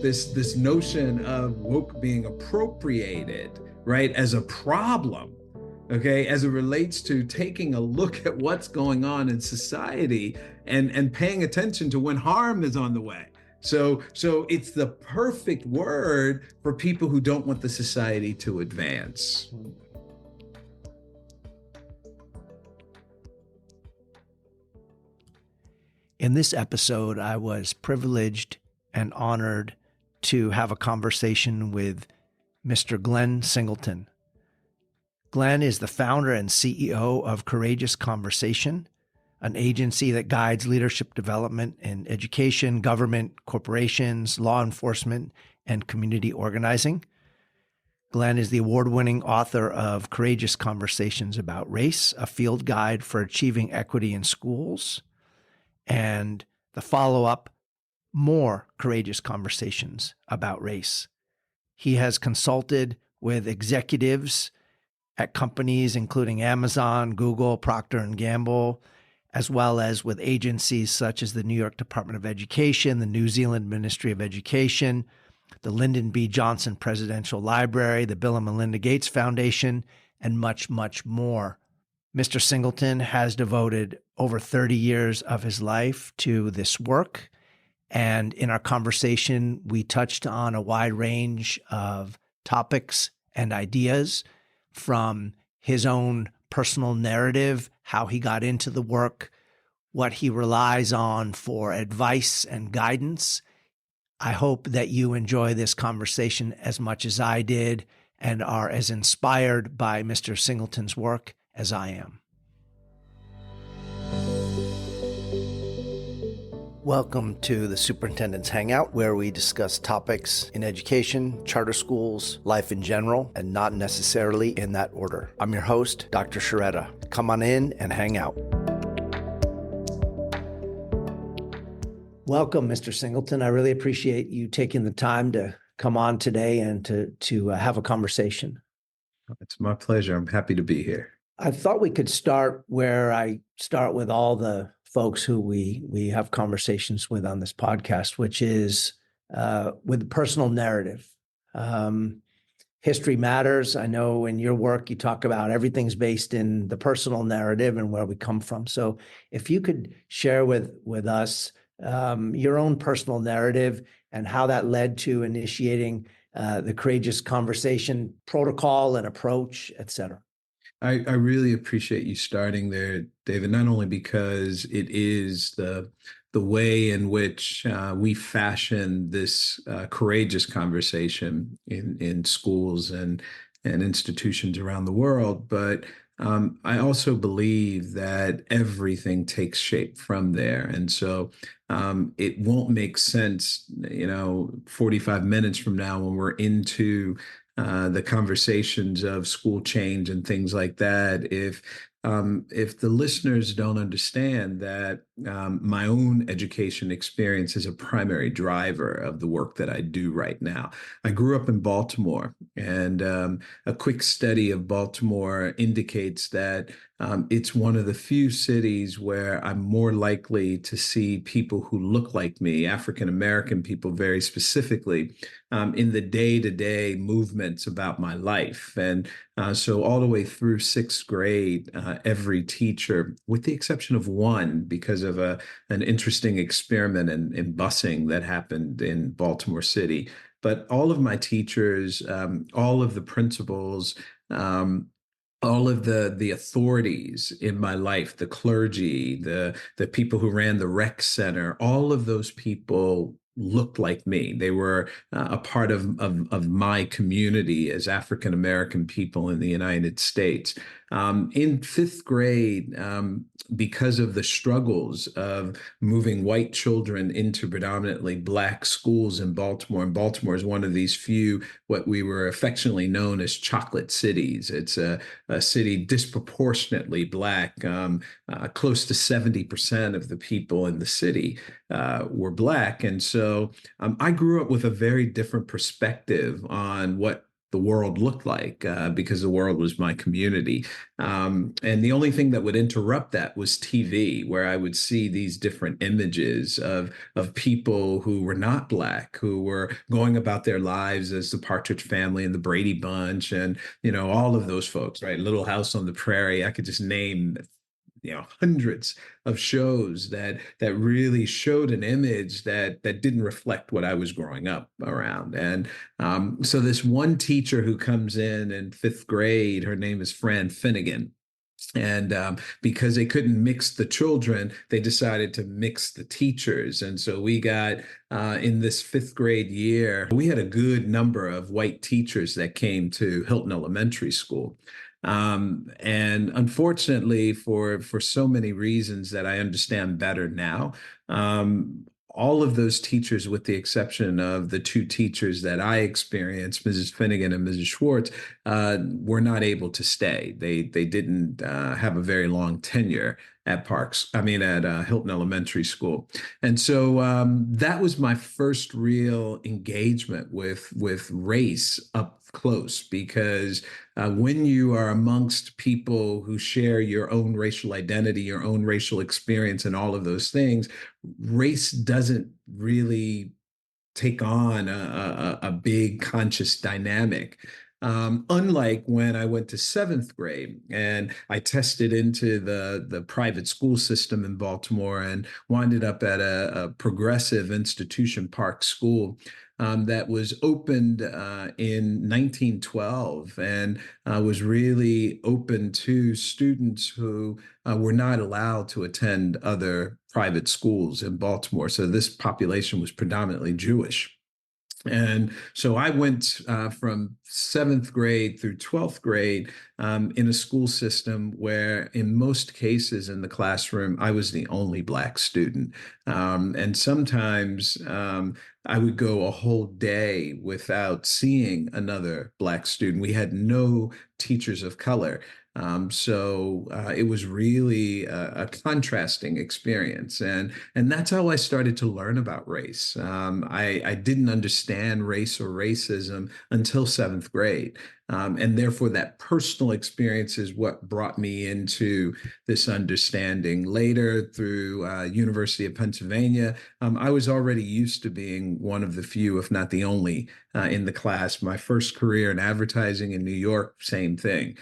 this notion of woke being appropriated, right, as a problem, okay, as it relates to taking a look at what's going on in society and paying attention to when harm is on the way. So it's the perfect word for people who don't want the society to advance. In this episode, I was privileged and honored to have a conversation with Mr. Glenn Singleton. Glenn is the founder and CEO of Courageous Conversation, an agency that guides leadership development in education, government, corporations, law enforcement, and community organizing. Glenn is the award-winning author of Courageous Conversations About Race, a field guide for achieving equity in schools, and the follow-up, More Courageous Conversations About Race. He has consulted with executives at companies including Amazon, Google, Procter & Gamble, as well as with agencies such as the New York Department of Education, the New Zealand Ministry of Education, the Lyndon B. Johnson Presidential Library, the Bill and Melinda Gates Foundation, and much, much more. Mr. Singleton has devoted over 30 years of his life to this work. And in our conversation, we touched on a wide range of topics and ideas, from his own personal narrative, how he got into the work, what he relies on for advice and guidance. I hope that you enjoy this conversation as much as I did and are as inspired by Mr. Singleton's work as I am. Welcome to the Superintendent's Hangout, where we discuss topics in education, charter schools, life in general, and not necessarily in that order. I'm your host, Dr. Sharetta. Come on in and hang out. Welcome, Mr. Singleton. I really appreciate you taking the time to come on today and to have a conversation. It's my pleasure. I'm happy to be here. I thought we could start where I start with all the folks who we have conversations with on this podcast, which is with the personal narrative. History matters. I know in your work, you talk about everything's based in the personal narrative and where we come from. So if you could share with us your own personal narrative and how that led to initiating the Courageous Conversation protocol and approach, et cetera. I really appreciate you starting there, David, not only because it is the way in which we fashion this courageous conversation in schools and institutions around the world, but I also believe that everything takes shape from there. And so it won't make sense, 45 minutes from now when we're into the conversations of school change and things like that, if the listeners don't understand that my own education experience is a primary driver of the work that I do right now. I grew up in Baltimore, and a quick study of Baltimore indicates that it's one of the few cities where I'm more likely to see people who look like me, African American people very specifically, in the day-to-day movements about my life. And so all the way through sixth grade, every teacher, with the exception of one, because of an interesting experiment in busing that happened in Baltimore City, but all of my teachers, all of the principals, all of the authorities in my life, the clergy, the people who ran the rec center, all of those people looked like me. They were a part of my community as African American people in the United States. In fifth grade, because of the struggles of moving white children into predominantly Black schools in Baltimore, and Baltimore is one of these few, what we were affectionately known as chocolate cities. It's a city disproportionately Black. Close to 70% of the people in the city were Black. And so I grew up with a very different perspective on what the world looked like, because the world was my community. And the only thing that would interrupt that was TV, where I would see these different images of people who were not Black, who were going about their lives as the Partridge Family and the Brady Bunch, and all of those folks, right? Little House on the Prairie. I could just name hundreds of shows that really showed an image that didn't reflect what I was growing up around. And so this one teacher who comes in fifth grade, her name is Fran Finnegan. And because they couldn't mix the children, they decided to mix the teachers. And so we got, in this fifth grade year, we had a good number of white teachers that came to Hilton Elementary School. And unfortunately, for so many reasons that I understand better now, all of those teachers, with the exception of the two teachers that I experienced, Mrs. Finnegan and Mrs. Schwartz, were not able to stay. They didn't have a very long tenure at Hilton Elementary School. And so that was my first real engagement with race up close, because when you are amongst people who share your own racial identity, your own racial experience, and all of those things, race doesn't really take on a big conscious dynamic. Unlike when I went to seventh grade and I tested into the private school system in Baltimore and winded up at a progressive institution Park School, that was opened in 1912, and was really open to students who were not allowed to attend other private schools in Baltimore. So this population was predominantly Jewish. And so I went from seventh grade through 12th grade in a school system where, in most cases in the classroom, I was the only Black student. And sometimes I would go a whole day without seeing another Black student. We had no teachers of color. So it was really a contrasting experience, and that's how I started to learn about race. I didn't understand race or racism until seventh grade, and therefore that personal experience is what brought me into this understanding. Later, through University of Pennsylvania, I was already used to being one of the few, if not the only, in the class. My first career in advertising in New York, same thing.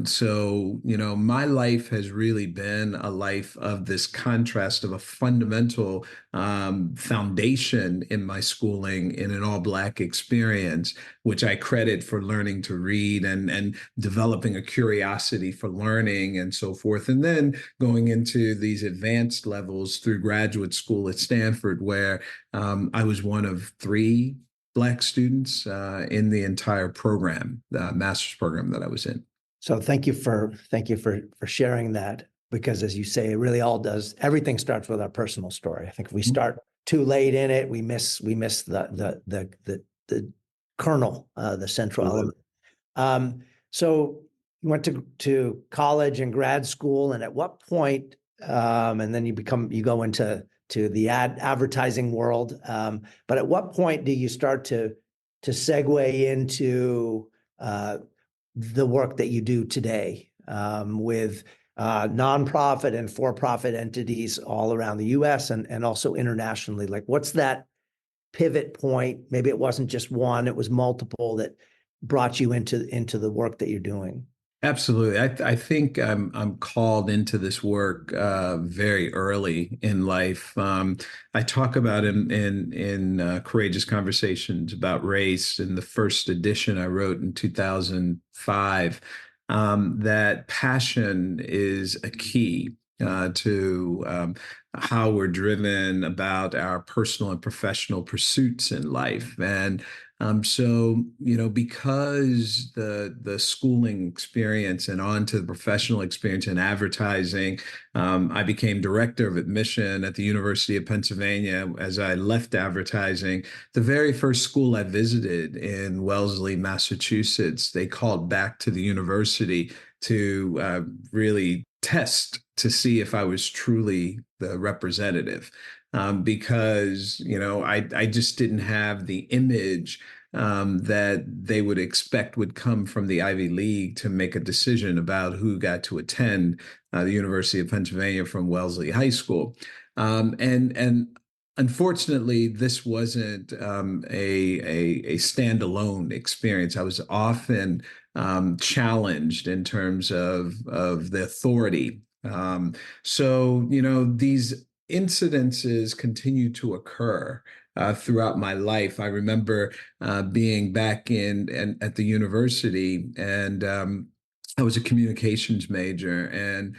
So, my life has really been a life of this contrast of a fundamental foundation in my schooling in an all Black experience, which I credit for learning to read and developing a curiosity for learning and so forth. And then going into these advanced levels through graduate school at Stanford, where I was one of three Black students in the entire program, the master's program that I was in. So thank you for sharing that, because, as you say, it really all does. Everything starts with our personal story. I think if we start too late in it, we miss the kernel, the central element. So you went to college and grad school, and at what point? And then you go into the advertising world. But at what point do you start to segue into the work that you do today, with nonprofit and for-profit entities all around the U.S. and also internationally? Like, what's that pivot point? Maybe it wasn't just one; it was multiple that brought you into the work that you're doing. Absolutely. I think I'm called into this work very early in life. I talk about in Courageous Conversations about Race, in the first edition I wrote in 2005, that passion is a key to how we're driven about our personal and professional pursuits in life. And so, because the schooling experience and on to the professional experience in advertising, I became director of admission at the University of Pennsylvania. As I left advertising, the very first school I visited in Wellesley, Massachusetts, they called back to the university to really test to see if I was truly the representative. Because I just didn't have the image that they would expect would come from the Ivy League to make a decision about who got to attend the University of Pennsylvania from Wellesley High School. And unfortunately, this wasn't a standalone experience. I was often challenged in terms of the authority. So, these incidences continue to occur throughout my life. I remember being back at the university, and I was a communications major, and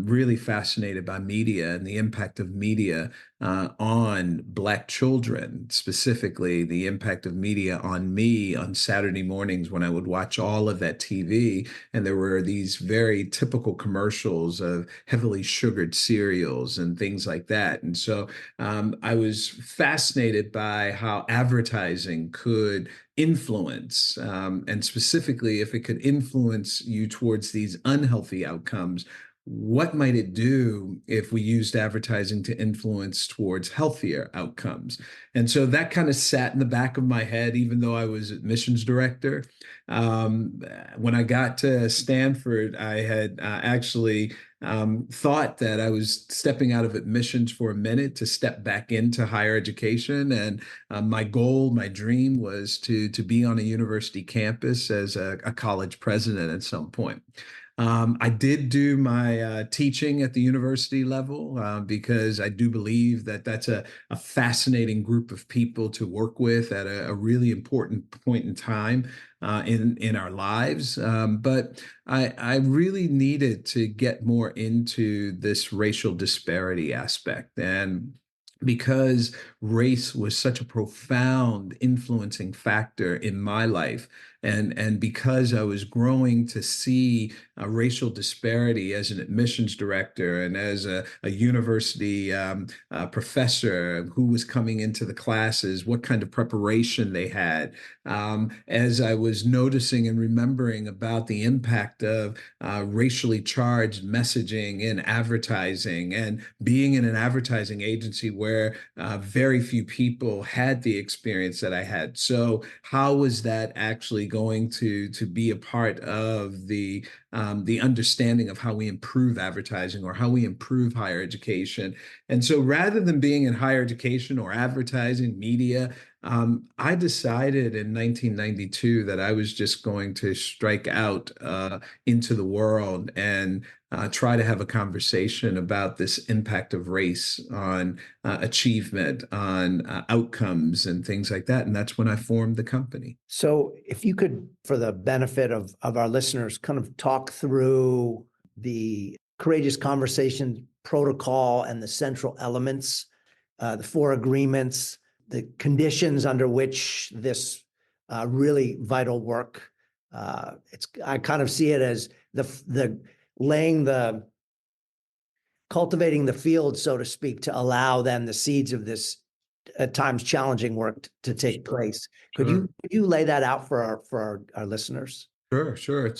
really fascinated by media and the impact of media on Black children, specifically the impact of media on me on Saturday mornings when I would watch all of that TV. And there were these very typical commercials of heavily sugared cereals and things like that. And so I was fascinated by how advertising could influence, and specifically if it could influence you towards these unhealthy outcomes. What might it do if we used advertising to influence towards healthier outcomes? And so that kind of sat in the back of my head, even though I was admissions director. Um, when I got to Stanford, I had actually thought that I was stepping out of admissions for a minute to step back into higher education. And my goal, my dream was to be on a university campus as a college president at some point. I did do my teaching at the university level because I do believe that that's a fascinating group of people to work with at a really important point in time in our lives. But I really needed to get more into this racial disparity aspect. And because race was such a profound influencing factor in my life, and because I was growing to see racial disparity as an admissions director and as a university professor who was coming into the classes, what kind of preparation they had, as I was noticing and remembering about the impact of racially charged messaging in advertising, and being in an advertising agency where very few people had the experience that I had. So how was that actually going to be a part of the understanding of how we improve advertising or how we improve higher education? And so rather than being in higher education or advertising media, I decided in 1992 that I was just going to strike out into the world and try to have a conversation about this impact of race on achievement, on outcomes, and things like that. And that's when I formed the company. So if you could, for the benefit of our listeners, kind of talk through the courageous conversation protocol and the central elements, the four agreements, the conditions under which this really vital work. I kind of see it as the laying the cultivating the field, so to speak, to allow then the seeds of this at times challenging work to take place. Could Sure. you lay that out for our listeners? Sure, sure.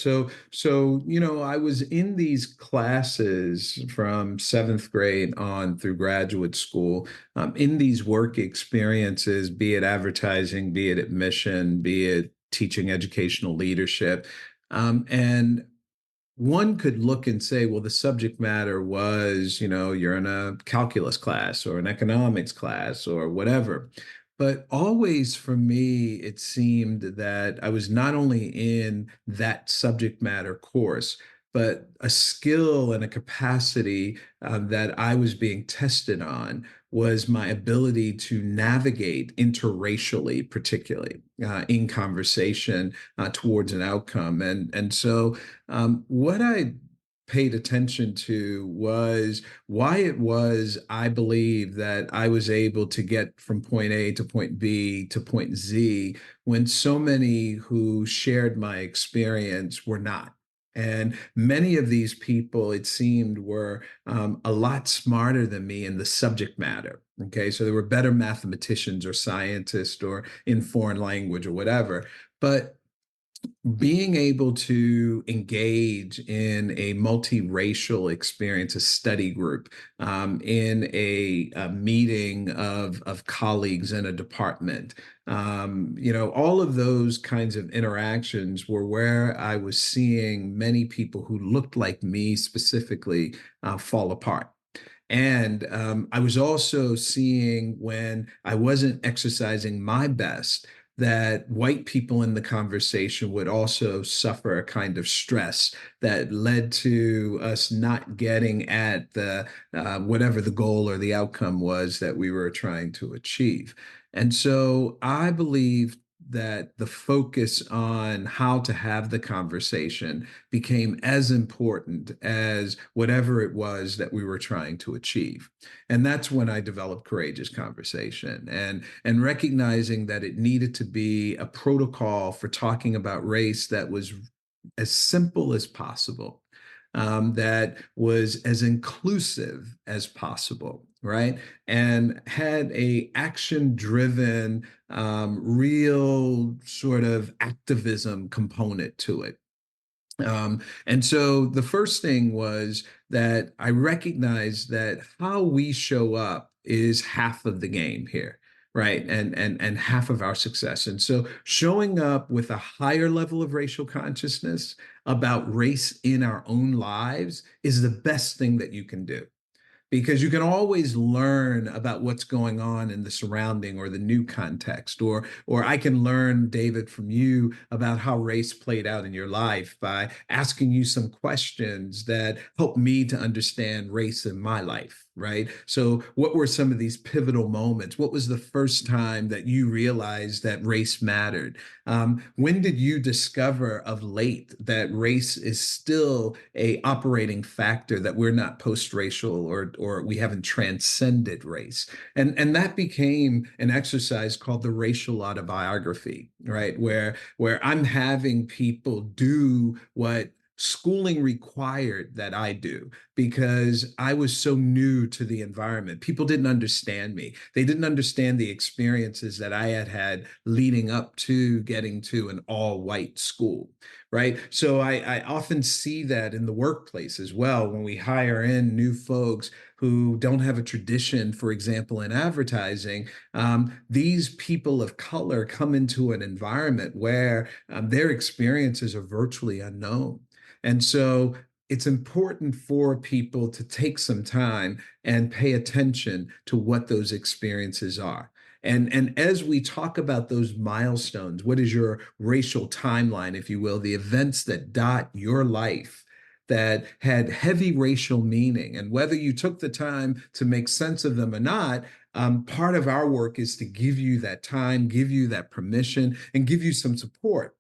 I was in these classes from seventh grade on through graduate school, in these work experiences, be it advertising, be it admission, be it teaching educational leadership. And one could look and say, well, the subject matter was, you're in a calculus class or an economics class or whatever. But always for me, it seemed that I was not only in that subject matter course, but a skill and a capacity that I was being tested on was my ability to navigate interracially, particularly in conversation towards an outcome. And so what I paid attention to was why it was I believe that I was able to get from point A to point B to point Z when so many who shared my experience were not. And many of these people, it seemed, were a lot smarter than me in the subject matter. Okay, so they were better mathematicians or scientists or in foreign language or whatever. But Being able to engage in a multiracial experience, a study group, in a meeting of colleagues in a department, all of those kinds of interactions were where I was seeing many people who looked like me specifically fall apart. And I was also seeing when I wasn't exercising my best that white people in the conversation would also suffer a kind of stress that led to us not getting at the whatever the goal or the outcome was that we were trying to achieve. And so I believe that the focus on how to have the conversation became as important as whatever it was that we were trying to achieve. And that's when I developed courageous conversation and recognizing that it needed to be a protocol for talking about race that was as simple as possible, that was as inclusive as possible, right? And had a action driven, real sort of activism component to it. And so the first thing was that I recognized that how we show up is half of the game here, right? And half of our success. And so showing up with a higher level of racial consciousness about race in our own lives is the best thing that you can do, because you can always learn about what's going on in the surrounding or the new context, or I can learn, David, from you about how race played out in your life by asking you some questions that help me to understand race in my life, right? So what were some of these pivotal moments? What was the first time that you realized that race mattered? When did you discover of late that race is still a operating factor, that we're not post-racial, or we haven't transcended race? And that became an exercise called the racial autobiography, right? Where I'm having people do what schooling required that I do, because I was so new to the environment. People didn't understand me. They didn't understand the experiences that I had had leading up to getting to an all white school, right? So I often see that in the workplace as well when we hire in new folks who don't have a tradition, for example, in advertising. These people of color come into an environment where their experiences are virtually unknown. And so it's important for people to take some time and pay attention to what those experiences are. And as we talk about those milestones, what is your racial timeline, if you will, the events that dot your life that had heavy racial meaning, and whether you took the time to make sense of them or not, part of our work is to give you that time, give you that permission, and give you some support.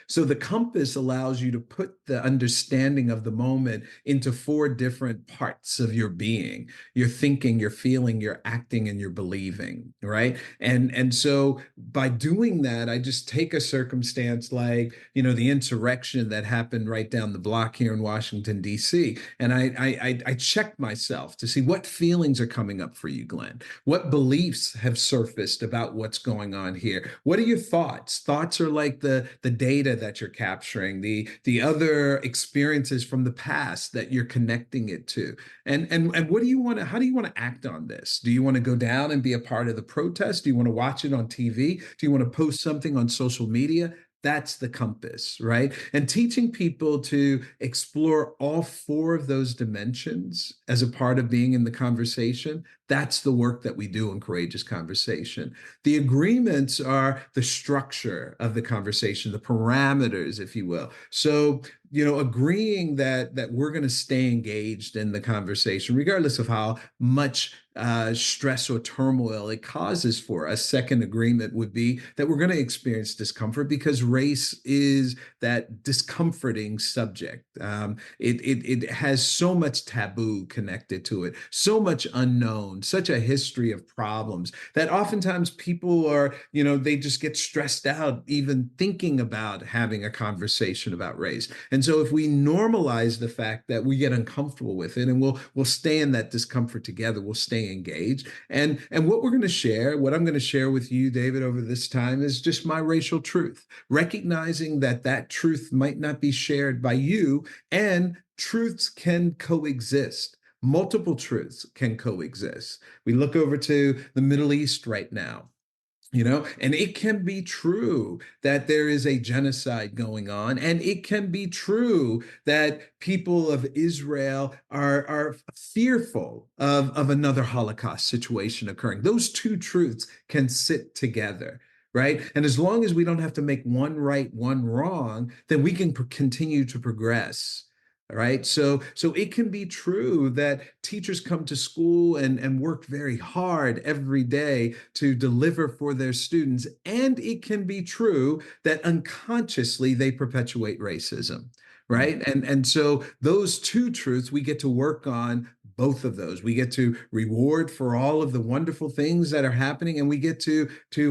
So the compass allows you to put the understanding of the moment into four different parts of your being: your thinking, your feeling, your acting, and your believing, right? And so by doing that, I just take a circumstance like, the insurrection that happened right down the block here in Washington, D.C. And I check myself to see what feelings are coming up for you, Glenn. What beliefs have surfaced about what's going on here? What are your thoughts? Thoughts are like the data that you're capturing, the other experiences from the past that you're connecting it to. And what do you want to, how do you want to act on this? Do you want to go down and be a part of the protest? Do you want to watch it on TV? Do you want to post something on social media? That's the compass, right? And teaching people to explore all four of those dimensions as a part of being in the conversation, that's the work that we do in Courageous Conversation. The agreements are the structure of the conversation, the parameters, if you will. So, agreeing that we're going to stay engaged in the conversation, regardless of how much stress or turmoil it causes for us. Second agreement would be that we're going to experience discomfort, because race is that discomforting subject. It has so much taboo connected to it, so much unknown, such a history of problems that oftentimes people are, they just get stressed out even thinking about having a conversation about race. And so if we normalize the fact that we get uncomfortable with it, and we'll stay in that discomfort together, we'll stay engaged. And what we're going to share, what I'm going to share with you, David, over this time is just my racial truth, recognizing that that truth might not be shared by you, and truths can coexist. Multiple truths can coexist. We look over to the Middle East right now, and it can be true that there is a genocide going on, and it can be true that people of Israel are fearful of another Holocaust situation occurring. Those two truths can sit together. Right. And as long as we don't have to make one right, one wrong, then we can continue to progress. All right. So it can be true that teachers come to school and work very hard every day to deliver for their students. And it can be true that unconsciously they perpetuate racism. Right. And so those two truths, we get to work on both of those. We get to reward for all of the wonderful things that are happening, and we get to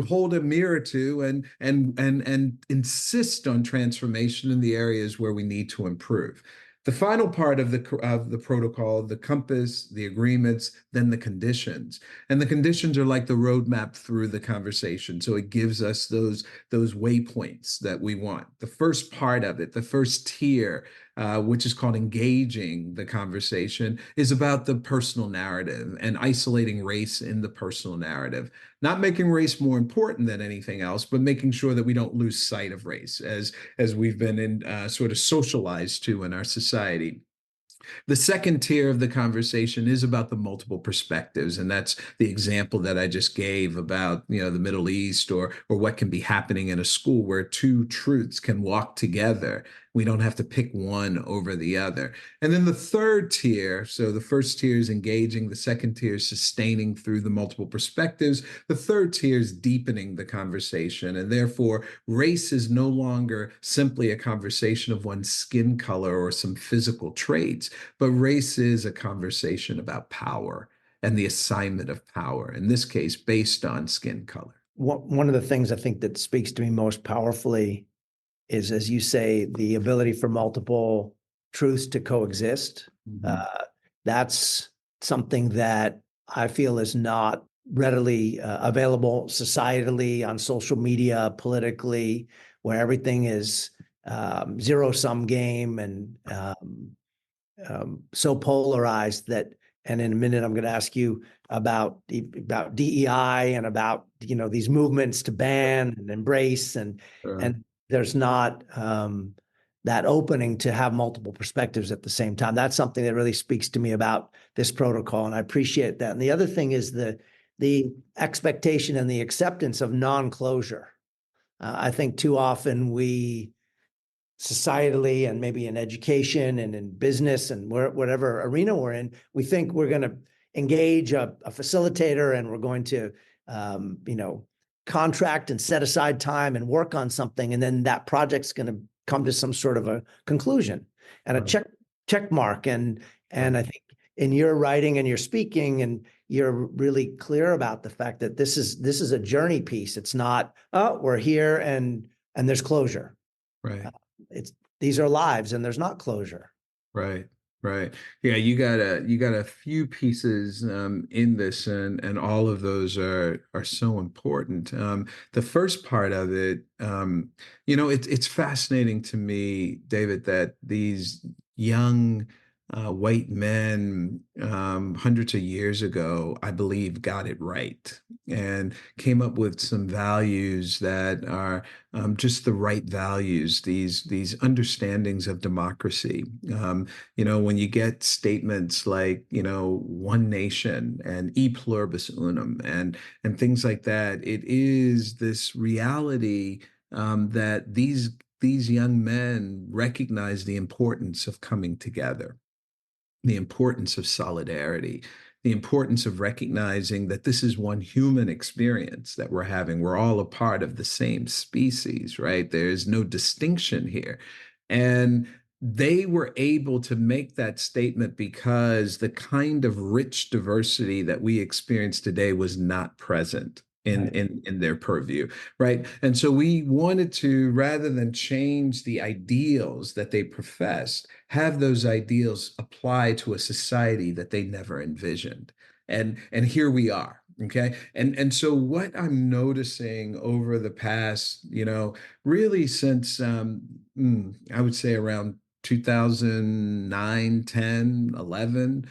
hold a mirror to and insist on transformation in the areas where we need to improve. The final part of the protocol, the compass, the agreements, then the conditions. And the conditions are like the roadmap through the conversation. So it gives us those waypoints that we want. The first part of it, the first tier, which is called engaging the conversation, is about the personal narrative and isolating race in the personal narrative. Not making race more important than anything else, but making sure that we don't lose sight of race as we've been sort of socialized to in our society. The second tier of the conversation is about the multiple perspectives, and that's the example that I just gave about the Middle East, or what can be happening in a school where two truths can walk together. We don't have to pick one over the other. And then the third tier, so the first tier is engaging, the second tier is sustaining through the multiple perspectives, the third tier is deepening the conversation. And therefore, race is no longer simply a conversation of one's skin color or some physical traits, but race is a conversation about power and the assignment of power, in this case, based on skin color. One of the things I think that speaks to me most powerfully is, as you say, the ability for multiple truths to coexist. Mm-hmm. That's something that I feel is not readily available societally, on social media, politically, where everything is zero-sum game and so polarized that. And in a minute, I'm going to ask you about DEI and about these movements to ban and embrace, and there's not that opening to have multiple perspectives at the same time. That's something that really speaks to me about this protocol, and I appreciate that. And the other thing is the expectation and the acceptance of non-closure. I think too often we societally, and maybe in education and in business and whatever arena we're in, we think we're going to engage a facilitator, and we're going to contract and set aside time and work on something, and then that project's going to come to some sort of a conclusion and a check mark. And I think in your writing and your speaking, and you're really clear about the fact that this is a journey piece. It's not, oh, we're here and there's closure. Right. These are lives, and there's not closure. Right. Yeah, you got a few pieces in this, and all of those are so important. The first part of it, it's fascinating to me, David, that these young white men hundreds of years ago, I believe, got it right and came up with some values that are just the right values, these understandings of democracy. When you get statements like, one nation and e pluribus unum and things like that, it is this reality that these young men recognize the importance of coming together, the importance of solidarity, the importance of recognizing that this is one human experience that we're having. We're all a part of the same species, right? There's no distinction here. And they were able to make that statement because the kind of rich diversity that we experience today was not present in Right. in their purview, right? And so we wanted to, rather than change the ideals that they professed, have those ideals apply to a society that they never envisioned. And here we are. Okay. And so what I'm noticing over the past, really since I would say around 2009, 10, 11,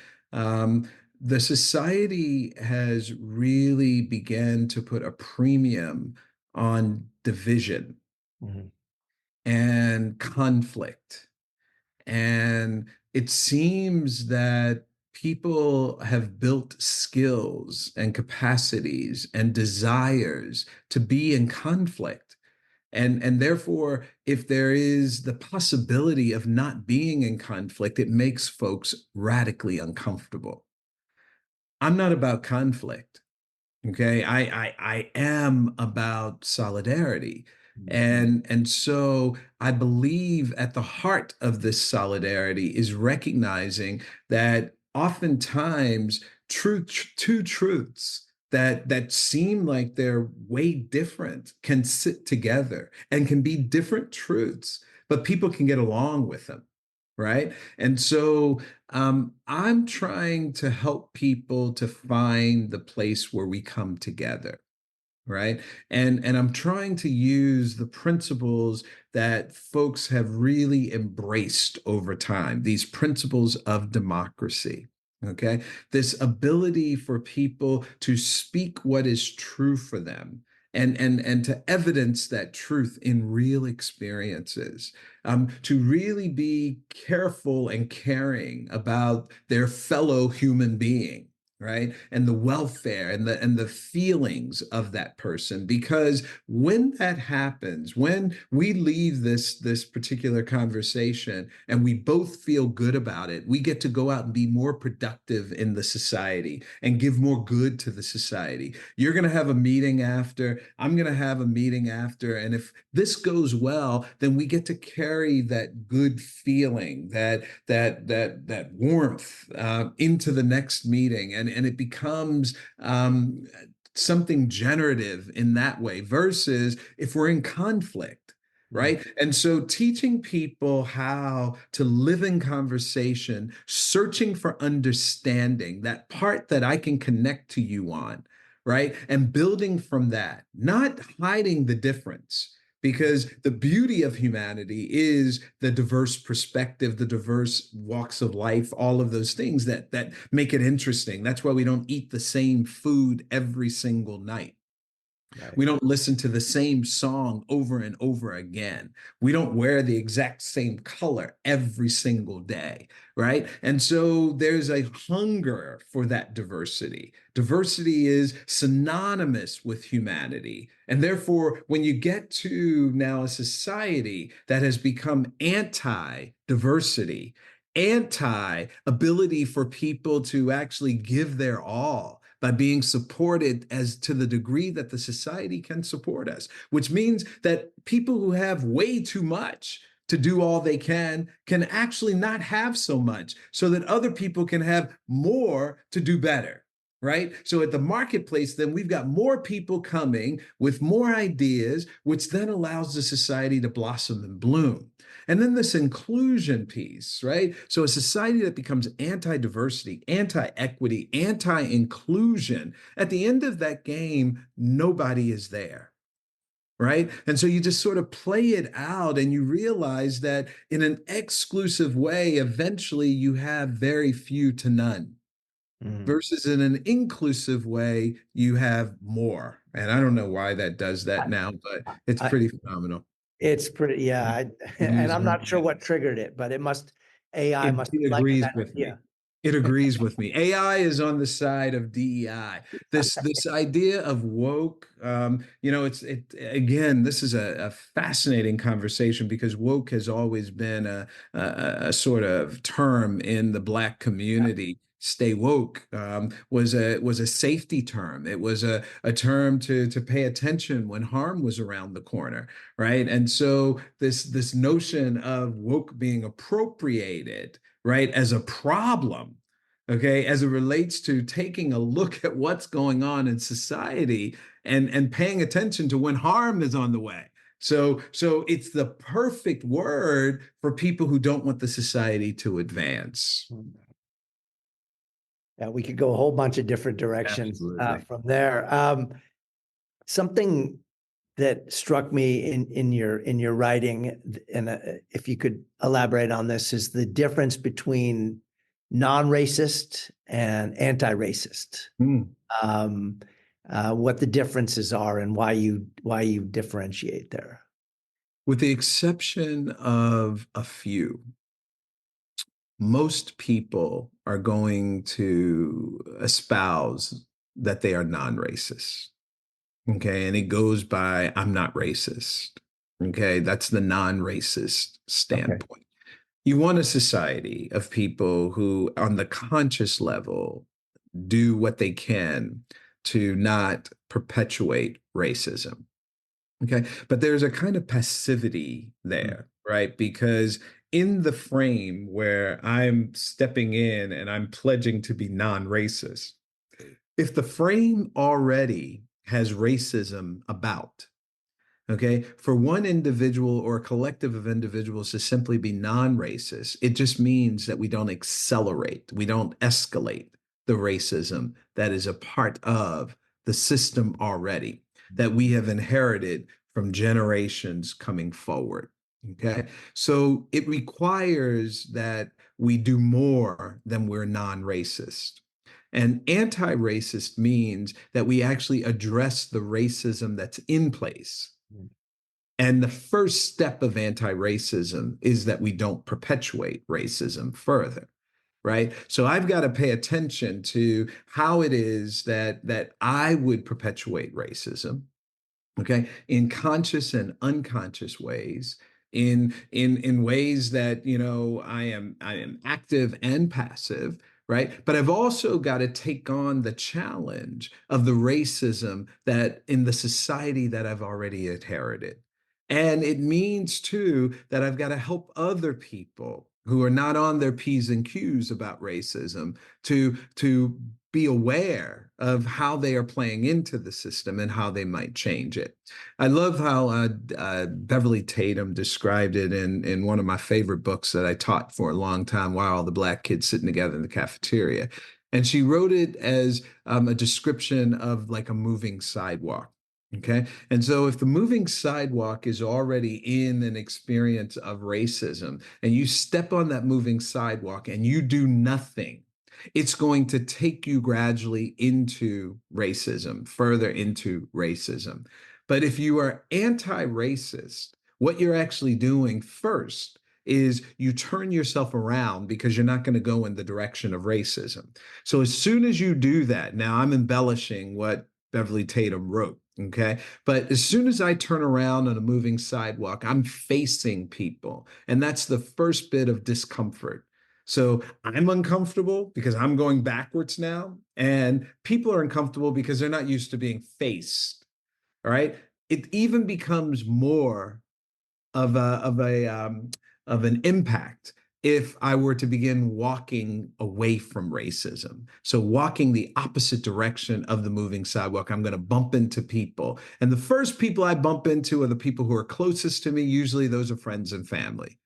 the society has really began to put a premium on division Mhm. and conflict. And it seems that people have built skills and capacities and desires to be in conflict. And therefore, if there is the possibility of not being in conflict, it makes folks radically uncomfortable. I'm not about conflict. Okay, I am about solidarity. Mhm. And so I believe at the heart of this solidarity is recognizing that oftentimes two truths that seem like they're way different can sit together and can be different truths, but people can get along with them, right? And so I'm trying to help people to find the place where we come together, right? And I'm trying to use the principles that folks have really embraced over time, these principles of democracy. Okay, this ability for people to speak what is true for them and to evidence that truth in real experiences, to really be careful and caring about their fellow human being, right, and the welfare and the feelings of that person. Because when that happens, when we leave this particular conversation and we both feel good about it, we get to go out and be more productive in the society and give more good to the society. You're going to have a meeting after, I'm going to have a meeting after, and if this goes well, then we get to carry that good feeling, that warmth into the next meeting, and it becomes something generative in that way, versus if we're in conflict. Mhm. Right. And so teaching people how to live in conversation, searching for understanding, that part that I can connect to you on, right? And building from that, not hiding the difference, because the beauty of humanity is the diverse perspective, the diverse walks of life, all of those things that make it interesting. That's why we don't eat the same food every single night. Right. We don't listen to the same song over and over again. We don't wear the exact same color every single day, right? And so there's a hunger for that diversity. Diversity is synonymous with humanity. And therefore, when you get to now a society that has become anti diversity, anti ability for people to actually give their all by being supported as to the degree that the society can support us, which means that people who have way too much to do all they can actually not have so much, so that other people can have more to do better. Right. So at the marketplace, then we've got more people coming with more ideas, which then allows the society to blossom and bloom. And then this inclusion piece, right? So a society that becomes anti-diversity, anti-equity, anti-inclusion, at the end of that game, nobody is there. Right. And so you just sort of play it out and you realize that in an exclusive way, eventually you have very few to none, Mhm. versus in an inclusive way, you have more. And I don't know why that does that I, now, but it's I, pretty phenomenal. it's pretty, yeah. And I'm Using not sure what triggered it, but AI it, must have it liked agrees that with me. idea. It agrees with me. AI is on the side of DEI. This idea of woke, it's again. This is a fascinating conversation, because woke has always been a sort of term in the Black Yeah. community. Stay woke was a safety term. It was a term to pay attention when harm was around the corner, right? And so this notion of woke being appropriated, right, as a problem, okay, as it relates to taking a look at what's going on in society and paying attention to when harm is on the way. So it's the perfect word for people who don't want the society to advance. Yeah, we could go a whole bunch of different directions Absolutely. from there. Something that struck me in your writing, and if you could elaborate on this, is the difference between non-racist and anti-racist. Hmm. Um, what the differences are and why you differentiate there. With the exception of a few, most people are going to espouse that they are non-racist. Okay. And it goes by, I'm not racist. Okay. That's the non-racist Okay. standpoint. You want a society of people who, on the conscious level, do what they can to not perpetuate racism. Okay. But there's a kind of passivity Mm. there, right? Because in the frame where I'm stepping in and I'm pledging to be non racist, if the frame already has racism about, okay, for one individual or a collective of individuals to simply be non racist, it just means that we don't accelerate, we don't escalate the racism that is a part of the system already, that we have inherited from generations coming forward. Okay, so it requires that we do more than we're non racist. And anti racist means that we actually address the racism that's in place. And the first step of anti racism is that we don't perpetuate racism further. Right. So I've got to pay attention to how it is that I would perpetuate racism, okay, in conscious and unconscious ways, in ways that, I am active and passive, right? But I've also got to take on the challenge of the racism that in the society that I've already inherited. And it means too that I've got to help other people who are not on their P's and Q's about racism to be aware of how they are playing into the system and how they might change it. I love how Beverly Tatum described it in one of my favorite books that I taught for a long time while all the Black kids sitting together in the cafeteria. And she wrote it as a description of like a moving sidewalk. Okay. And so if the moving sidewalk is already in an experience of racism and you step on that moving sidewalk and you do nothing, it's going to take you gradually into racism, further into racism. But if you are anti racist, what you're actually doing first is you turn yourself around because you're not going to go in the direction of racism. So as soon as you do that, now I'm embellishing what Beverly Tatum wrote. Okay. But as soon as I turn around on a moving sidewalk, I'm facing people. And that's the first bit of discomfort. So I'm uncomfortable because I'm going backwards now. And people are uncomfortable because they're not used to being faced. All right. It even becomes more of an impact if I were to begin walking away from racism. So walking the opposite direction of the moving sidewalk, I'm going to bump into people. And the first people I bump into are the people who are closest to me. Usually those are friends and family.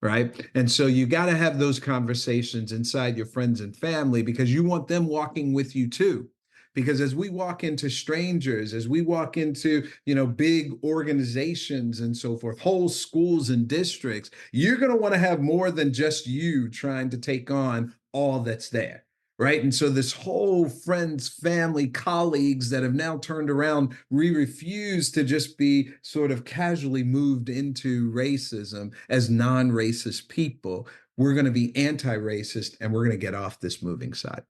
Right. And so you got to have those conversations inside your friends and family because you want them walking with you too. Because as we walk into strangers, as we walk into, big organizations and so forth, whole schools and districts, you're going to want to have more than just you trying to take on all that's there. Right. And so this whole friends, family, colleagues that have now turned around, we refuse to just be sort of casually moved into racism as non racist people. We're going to be anti racist and we're going to get off this moving sidewalk.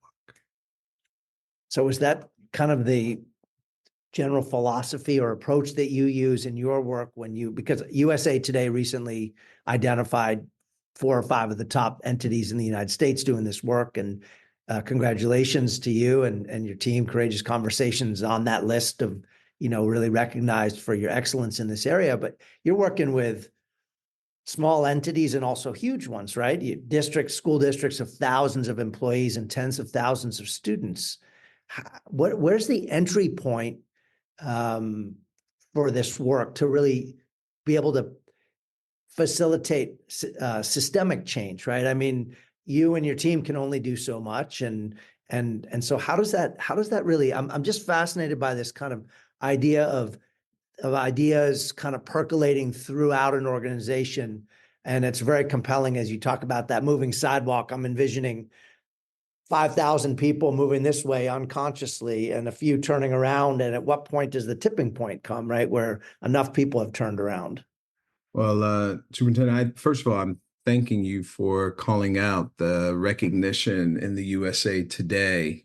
So is that kind of the general philosophy or approach that you use in your work because USA Today recently identified 4 or 5 of the top entities in the United States doing this work, and congratulations to you and your team. Courageous Conversations on that list of, really recognized for your excellence in this area. But you're working with small entities and also huge ones, right? Districts, school districts of thousands of employees and tens of thousands of students. Where's the entry point um, for this work to really be able to facilitate systemic change, right? I mean, you and your team can only do so much, and so how does that really? I'm just fascinated by this kind of idea of ideas kind of percolating throughout an organization. And it's very compelling as you talk about that moving sidewalk. I'm envisioning 5,000 people moving this way unconsciously and a few turning around. And at what point does the tipping point come, right? Where enough people have turned around? Well, Superintendent, first of all, I'm thanking you for calling out the recognition in the USA Today.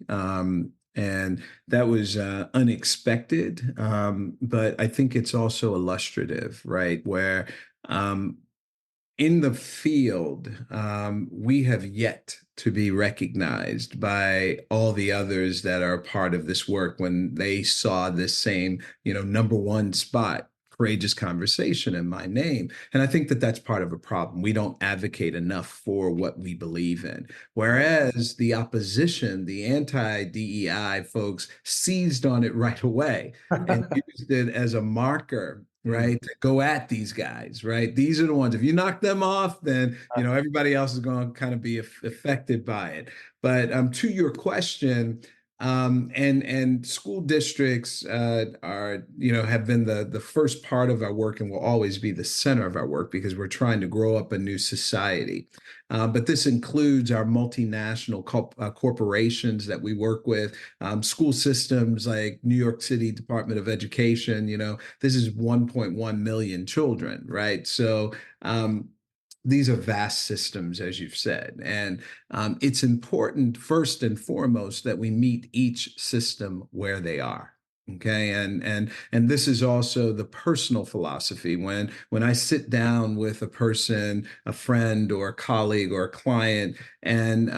And that was unexpected, but I think it's also illustrative, right? Where in the field, we have yet to be recognized by all the others that are part of this work when they saw this same, number one spot, courageous conversation in my name. And I think that that's part of a problem. We don't advocate enough for what we believe in. Whereas the opposition, the anti-DEI folks seized on it right away and used it as a marker, right, to go at these guys, right? These are the ones. If you knock them off, then everybody else is going to kind of be affected by it. But to your question, and school districts are, have been the first part of our work and will always be the center of our work because we're trying to grow up a new society. But this includes our multinational corporations that we work with, school systems like New York City Department of Education. This is 1.1 million children, right? So these are vast systems, as you've said. And it's important, first and foremost, that we meet each system where they are. Okay. And this is also the personal philosophy. When I sit down with a person, a friend or a colleague or a client, and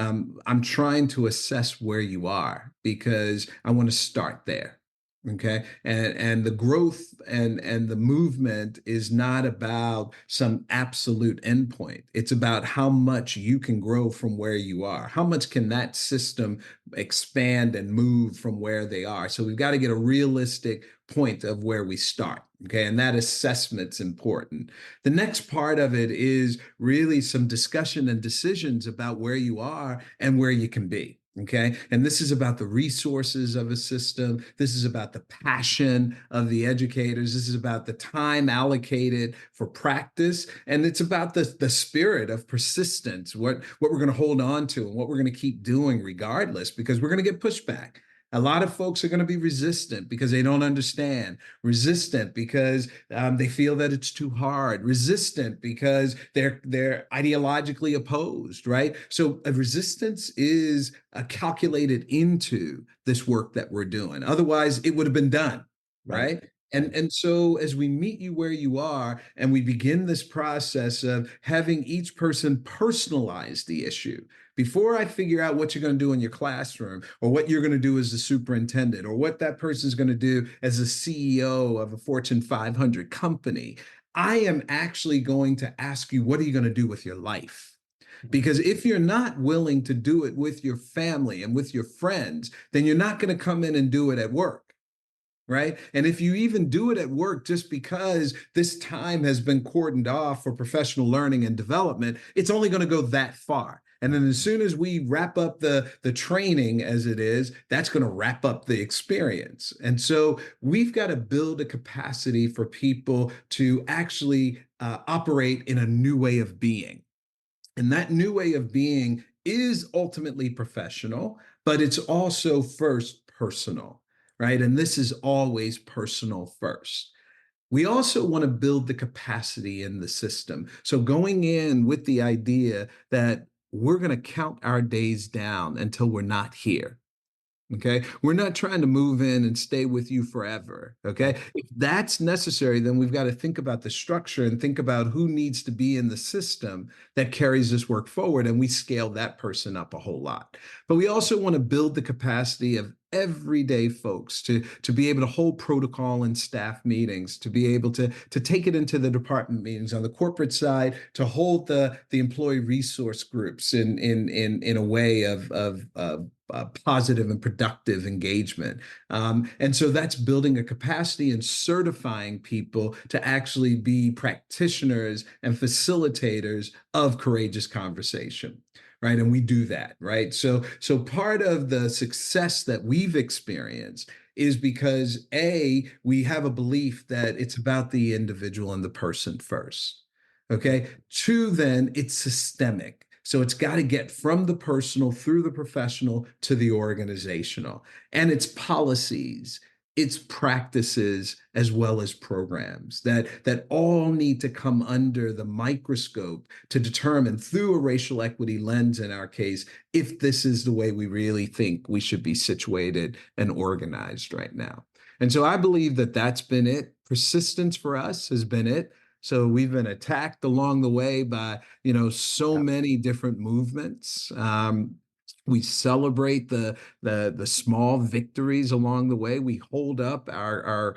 I'm trying to assess where you are because I want to start there. Okay. And the growth and the movement is not about some absolute endpoint. It's about how much you can grow from where you are. How much can that system expand and move from where they are? So we've got to get a realistic point of where we start. Okay. And that assessment's important. The next part of it is really some discussion and decisions about where you are and where you can be. Okay. And this is about the resources of a system. This is about the passion of the educators. This is about the time allocated for practice. And it's about the spirit of persistence, what we're going to hold on to and what we're going to keep doing regardless, because we're going to get pushback. A lot of folks are going to be resistant because they don't understand, resistant because they feel that it's too hard, resistant because they're ideologically opposed, right? So a resistance is calculated into this work that we're doing. Otherwise, it would have been done, right? And so as we meet you where you are and we begin this process of having each person personalize the issue, before I figure out what you're going to do in your classroom or what you're going to do as a superintendent or what that person's going to do as a CEO of a Fortune 500 company, I am actually going to ask you, what are you going to do with your life? Because if you're not willing to do it with your family and with your friends, then you're not going to come in and do it at work. Right. And if you even do it at work just because this time has been cordoned off for professional learning and development, it's only going to go that far. And then as soon as we wrap up the training as it is, that's going to wrap up the experience. And so we've got to build a capacity for people to actually operate in a new way of being. And that new way of being is ultimately professional, but it's also first personal, right? And this is always personal first. We also want to build the capacity in the system. So going in with the idea that we're going to count our days down until we're not here. Okay. We're not trying to move in and stay with you forever. Okay. If that's necessary, then we've got to think about the structure and think about who needs to be in the system that carries this work forward. And we scale that person up a whole lot. But we also want to build the capacity of everyday folks to be able to hold protocol in staff meetings, to be able to take it into the department meetings on the corporate side, to hold the employee resource groups in a way of positive and productive engagement. And so that's building a capacity and certifying people to actually be practitioners and facilitators of courageous conversation. Right. And we do that. Right. So part of the success that we've experienced is because we have a belief that it's about the individual and the person first. Okay. Two, then it's systemic. So it's got to get from the personal through the professional to the organizational, and it's policies, it's practices, as well as programs that all need to come under the microscope to determine through a racial equity lens, in our case, if this is the way we really think we should be situated and organized right now. And so I believe that that's been it. Persistence for us has been it. So we've been attacked along the way by, so many different movements. We celebrate the small victories along the way. We hold up our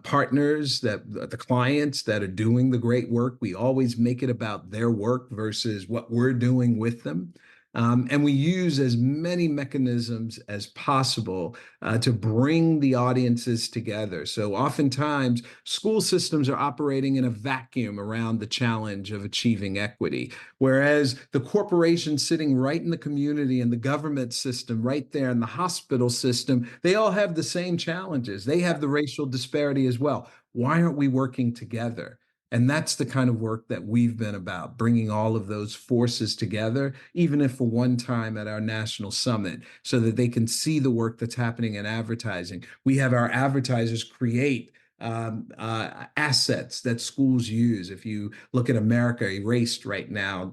partners, the clients that are doing the great work. We always make it about their work versus what we're doing with them. And we use as many mechanisms as possible to bring the audiences together. So oftentimes, school systems are operating in a vacuum around the challenge of achieving equity, whereas the corporation sitting right in the community and the government system right there and the hospital system, they all have the same challenges. They have the racial disparity as well. Why aren't we working together? And that's the kind of work that we've been about, bringing all of those forces together, even if for one time at our national summit, so that they can see the work that's happening in advertising. We have our advertisers create assets that schools use. If you look at America Erased right now,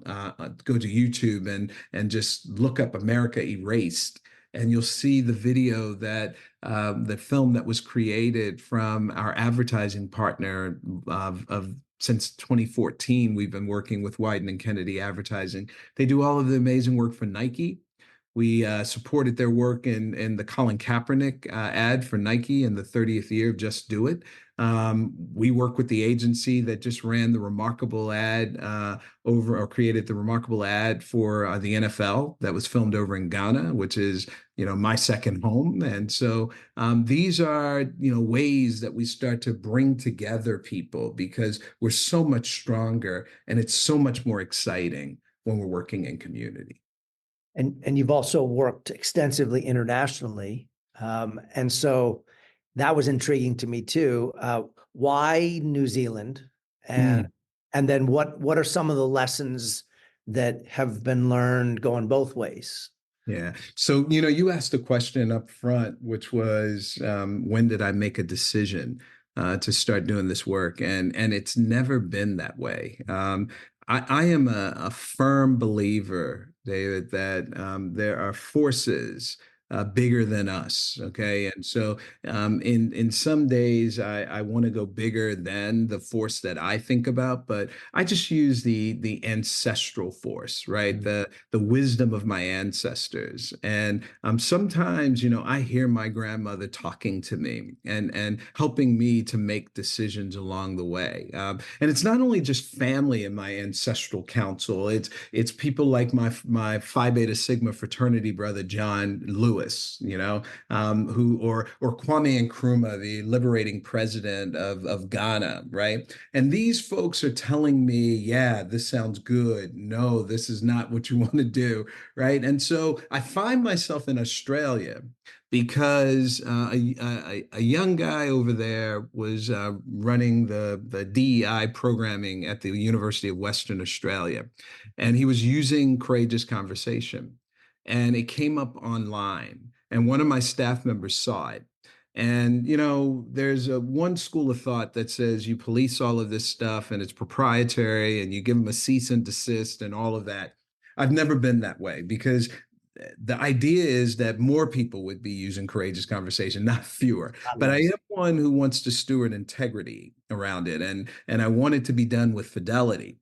go to YouTube and just look up America Erased, and you'll see the video the film that was created from our advertising partner of since 2014. We've been working with Wyden and Kennedy Advertising. They do all of the amazing work for Nike. We supported their work in the Colin Kaepernick ad for Nike in the 30th year of Just Do It. We work with the agency that just ran the remarkable ad created the remarkable ad for the NFL that was filmed over in Ghana, which is, my second home. And so these are, ways that we start to bring together people, because we're so much stronger and it's so much more exciting when we're working in community. And you've also worked extensively internationally. And so that was intriguing to me too. Why New Zealand? And Mm. and then what are some of the lessons that have been learned going both ways? Yeah. So, you asked a question up front, which was, when did I make a decision to start doing this work? And it's never been that way. I am a firm believer, David, that there are forces bigger than us. Okay. And so in some days, I want to go bigger than the force that I think about, but I just use the ancestral force, right? Mm. The wisdom of my ancestors. And sometimes, I hear my grandmother talking to me and helping me to make decisions along the way. And it's not only just family in my ancestral council. It's people like my Phi Beta Sigma fraternity brother John Lewis, who or Kwame Nkrumah, the liberating president of Ghana, right? And these folks are telling me, yeah, this sounds good. No, this is not what you want to do, right? And so I find myself in Australia because a young guy over there was running the DEI programming at the University of Western Australia, and he was using courageous conversation, and it came up online, and one of my staff members saw it. And there's one school of thought that says you police all of this stuff and it's proprietary, and you give them a cease and desist and all of that. I've never been that way, because the idea is that more people would be using courageous conversation, not fewer. But I am one who wants to steward integrity around it, and I want it to be done with fidelity.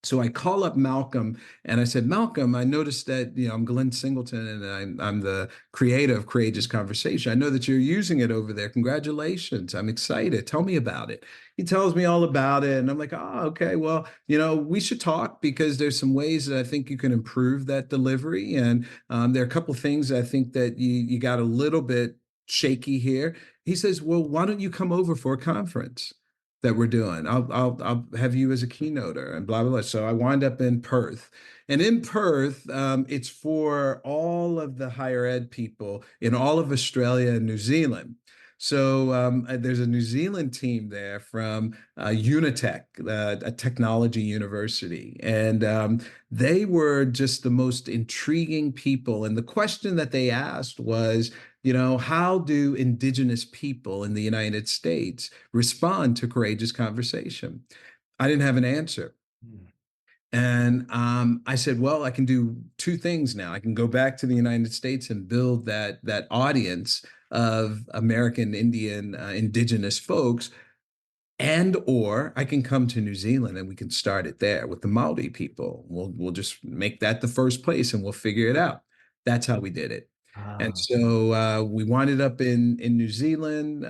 So I call up Malcolm and I said, Malcolm, I noticed that, I'm Glenn Singleton and I'm the creator of Courageous Conversation. I know that you're using it over there. Congratulations. I'm excited. Tell me about it. He tells me all about it. And I'm like, oh, okay. Well, we should talk because there's some ways that I think you can improve that delivery. And there are a couple of things I think that you got a little bit shaky here. He says, well, why don't you come over for a conference that we're doing? I'll have you as a keynoter and blah blah blah. So I wind up in Perth, and in Perth, it's for all of the higher ed people in all of Australia and New Zealand. So there's a New Zealand team there from Unitech, a technology university, and they were just the most intriguing people. And the question that they asked was, how do indigenous people in the United States respond to courageous conversation? I didn't have an answer. Mm. And I said, well, I can do two things now. I can go back to the United States and build that audience of American Indian indigenous folks, and or I can come to New Zealand and we can start it there with the Maori people. We'll just make that the first place and we'll figure it out. That's how we did it. And Ah. so we winded up in New Zealand.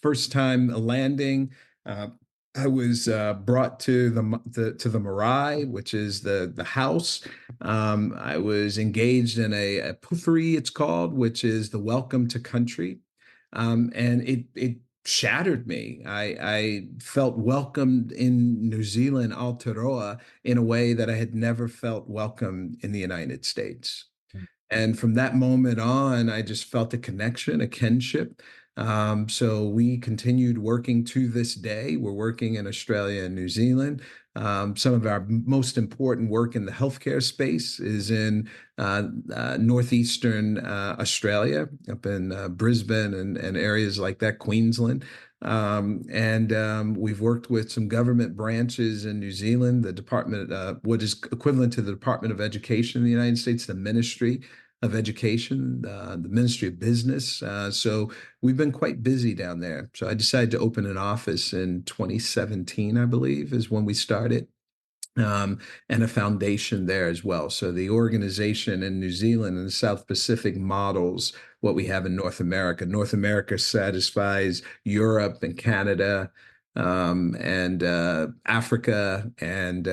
First time landing, uh, I was brought to the marae, which is the house. I was engaged in a puffery, it's called, which is the welcome to country, and it shattered me. I felt welcomed in New Zealand, Aotearoa, in a way that I had never felt welcome in the United States. And from that moment on, I just felt a connection, a kinship. So we continued working to this day. We're working in Australia and New Zealand. Some of our most important work in the healthcare space is in northeastern Australia, up in Brisbane and areas like that, Queensland. And we've worked with some government branches in New Zealand, the Department, what is equivalent to the Department of Education in the United States, the Ministry of Education, the Ministry of Business. So we've been quite busy down there. So I decided to open an office in 2017, I believe, is when we started. Um, and a foundation there as well. So the organization in New Zealand and the South Pacific models what we have in North America. North America satisfies Europe and Canada, and Africa, and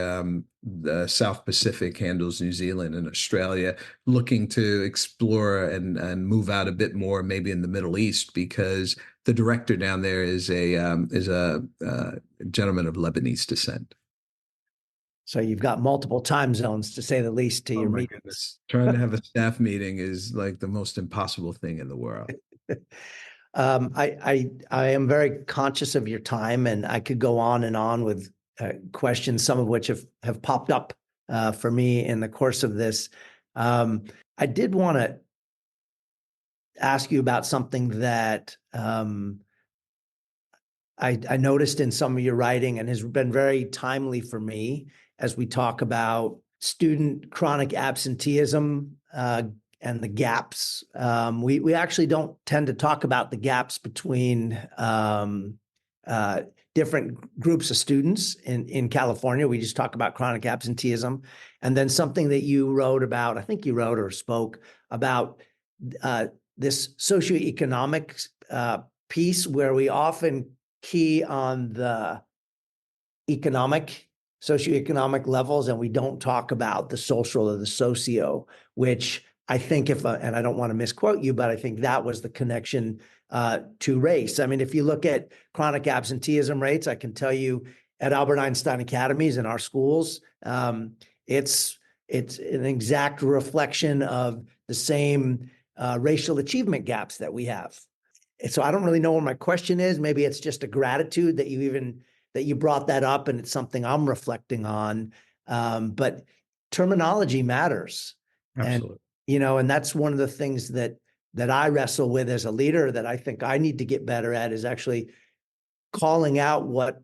the South Pacific handles New Zealand and Australia, looking to explore and move out a bit more, maybe in the Middle East, because the director down there is a gentleman of Lebanese descent. So you've got multiple time zones, to say the least, to Oh your my meetings. goodness. Trying to have a staff meeting is like the most impossible thing in the world. I am very conscious of your time, and I could go on and on with questions, some of which have popped up for me in the course of this. I did want to ask you about something that I noticed in some of your writing and has been very timely for me as we talk about student chronic absenteeism and the gaps. We actually don't tend to talk about the gaps between different groups of students in California. We just talk about chronic absenteeism. And then something that you wrote about, I think you wrote or spoke about this socioeconomic piece, where we often key on the socioeconomic levels, and we don't talk about the social or the socio, which I think and I don't want to misquote you, but I think that was the connection to race. I mean, if you look at chronic absenteeism rates, I can tell you at Albert Einstein Academies in our schools, it's an exact reflection of the same racial achievement gaps that we have. So I don't really know what my question is. Maybe it's just a gratitude that you brought that up, and it's something I'm reflecting on. But terminology matters. Absolutely. And that's one of the things that I wrestle with as a leader, that I think I need to get better at, is actually calling out what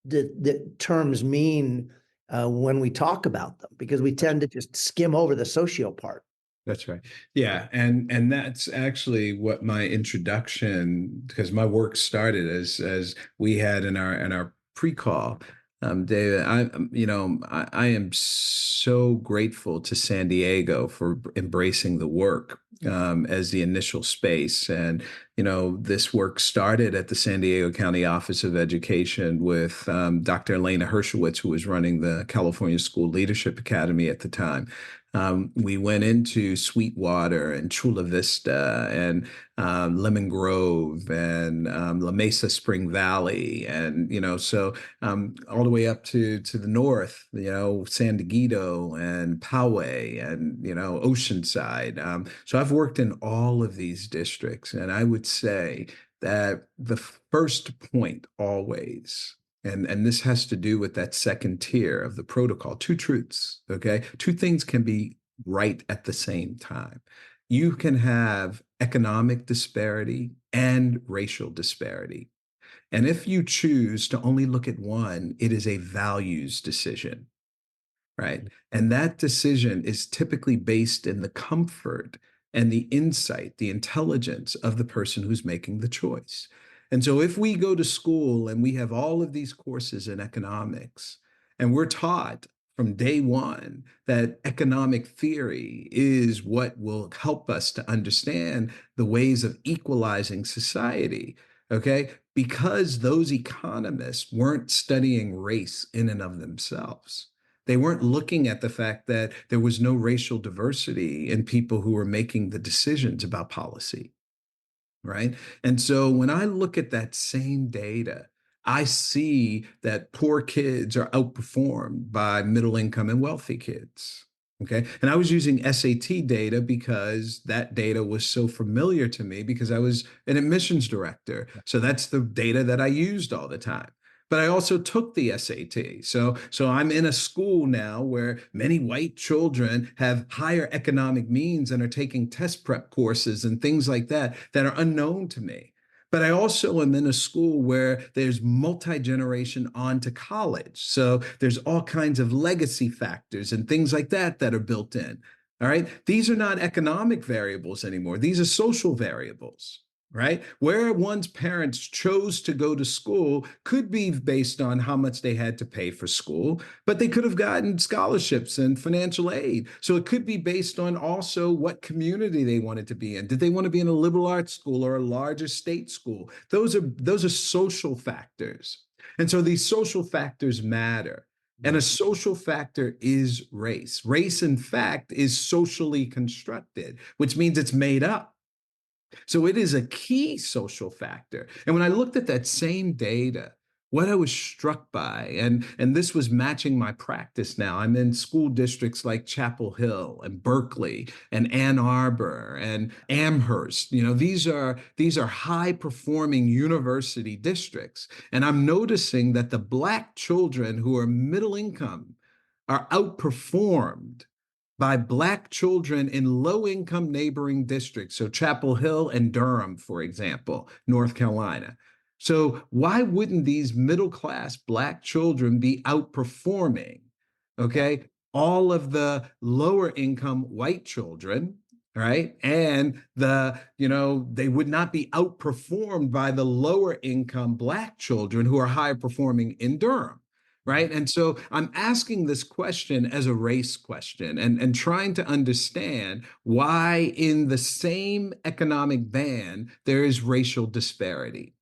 the terms mean when we talk about them, because we tend to just skim over the socio part. That's right. Yeah, and that's actually what my introduction, because my work started as we had in our pre-call. David, I am so grateful to San Diego for embracing the work as the initial space. And, this work started at the San Diego County Office of Education with Dr. Elena Hershowitz, who was running the California School Leadership Academy at the time. We went into Sweetwater and Chula Vista and Lemon Grove and La Mesa Spring Valley. And, all the way up to the north, San Diego and Poway and, Oceanside. So I've worked in all of these districts, and I would say that the first point always, and this has to do with that second tier of the protocol, two truths, okay? Two things can be right at the same time. You can have economic disparity and racial disparity. And if you choose to only look at one, it is a values decision, right? And that decision is typically based in the comfort and the insight, the intelligence of the person who's making the choice. And so if we go to school and we have all of these courses in economics, and we're taught from day one that economic theory is what will help us to understand the ways of equalizing society, okay? Because those economists weren't studying race in and of themselves. They weren't looking at the fact that there was no racial diversity in people who were making the decisions about policy, right? And so when I look at that same data, I see that poor kids are outperformed by middle income and wealthy kids. Okay. And I was using SAT data because that data was so familiar to me because I was an admissions director. So that's the data that I used all the time. But I also took the SAT. So I'm in a school now where many white children have higher economic means and are taking test prep courses and things like that that are unknown to me. But I also am in a school where there's multi-generation on to college. So there's all kinds of legacy factors and things like that that are built in. All right. These are not economic variables anymore. These are social variables, right? Where one's parents chose to go to school could be based on how much they had to pay for school, but they could have gotten scholarships and financial aid. So it could be based on also what community they wanted to be in. Did they want to be in a liberal arts school or a larger state school? Those are social factors. And so these social factors matter. And a social factor is race. Race, in fact, is socially constructed, which means it's made up. So it is a key social factor. And when I looked at that same data, what I was struck by, and this was matching my practice now. I'm in school districts like Chapel Hill and Berkeley and Ann Arbor and Amherst. These are high performing university districts. And I'm noticing that the Black children who are middle income are outperformed by Black children in low income neighboring districts. So Chapel Hill and Durham, for example, North Carolina. So why wouldn't these middle class Black children be outperforming, okay, all of the lower income white children? Right. And they would not be outperformed by the lower income Black children who are high performing in Durham. Right. And so I'm asking this question as a race question and trying to understand why in the same economic band there is racial disparity.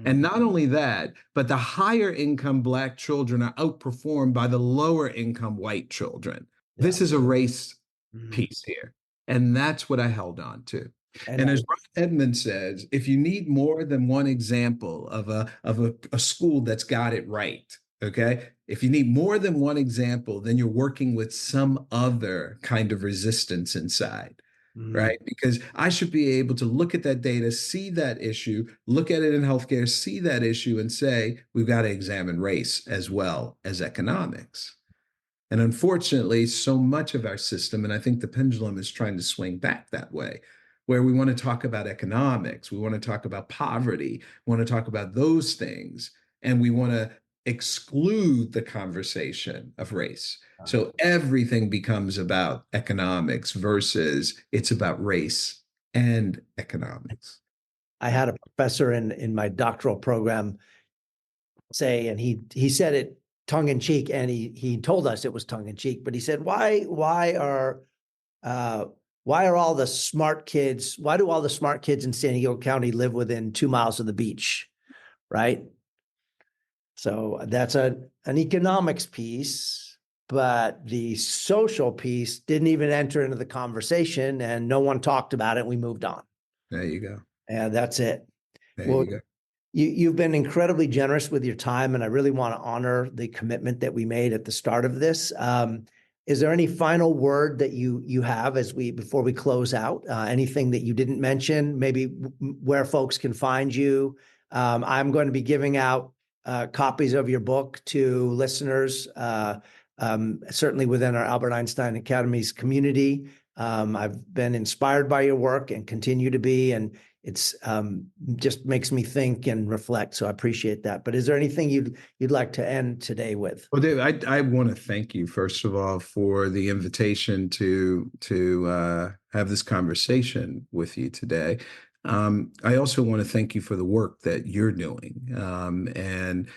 And not only that, but the higher income Black children are outperformed by the lower income white children. Yeah. This is a race Mhm. piece here. And that's what I held on to. And And as Ron Edmond says, if you need more than one example of a school that's got it right, okay? If you need more than one example, then you're working with some other kind of resistance inside, Mhm. right? Because I should be able to look at that data, see that issue, look at it in healthcare, see that issue, and say, we've got to examine race as well as economics. And unfortunately, so much of our system, and I think the pendulum is trying to swing back that way, where we want to talk about economics, we want to talk about poverty, we want to talk about those things, and we want to exclude the conversation of race. So everything becomes about economics versus it's about race and economics. I had a professor in my doctoral program say, and he said it tongue in cheek, and he told us it was tongue in cheek, but he said, why are all the smart kids, why do all the smart kids in San Diego County live within 2 miles of the beach? Right. So that's an economics piece, but the social piece didn't even enter into the conversation, and no one talked about it. We moved on. There you go. And that's it. There Well, you go. you've been incredibly generous with your time, and I really want to honor the commitment that we made at the start of this. Is there any final word that you have before we close out? Anything that you didn't mention? Maybe where folks can find you. I'm going to be giving out copies of your book to listeners, certainly within our Albert Einstein Academy's community. I've been inspired by your work and continue to be, and it's just makes me think and reflect. So I appreciate that. But is there anything you'd like to end today with? Well, Dave, I want to thank you first of all for the invitation to have this conversation with you today. I also want to thank you for the work that you're doing and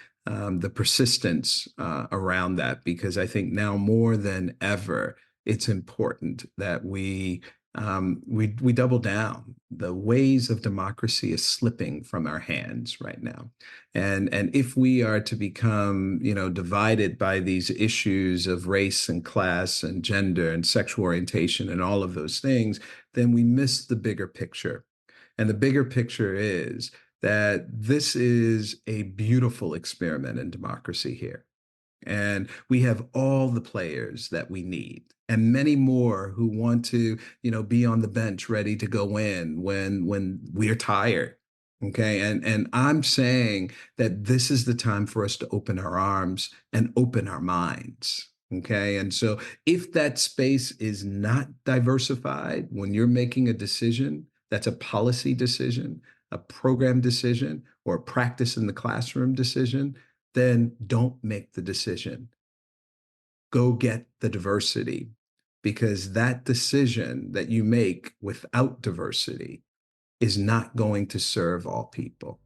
the persistence around that, because I think now more than ever, it's important that we double down. The ways of democracy is slipping from our hands right now, and if we are to become, divided by these issues of race and class and gender and sexual orientation and all of those things, then we miss the bigger picture. And the bigger picture is that this is a beautiful experiment in democracy here. And we have all the players that we need, and many more who want to, be on the bench ready to go in when we're tired. Okay. And I'm saying that this is the time for us to open our arms and open our minds. Okay. And so if that space is not diversified when you're making a decision, that's a policy decision, a program decision, or a practice in the classroom decision, then don't make the decision. Go get the diversity, because that decision that you make without diversity is not going to serve all people.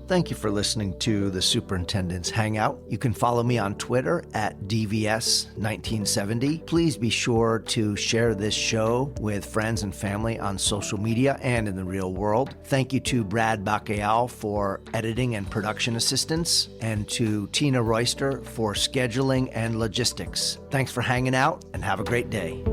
Thank you for listening to the Superintendent's Hangout. You can follow me on Twitter at DVS1970. Please be sure to share this show with friends and family on social media and in the real world. Thank you to Brad Bacayal for editing and production assistance, and to Tina Royster for scheduling and logistics. Thanks for hanging out, and have a great day.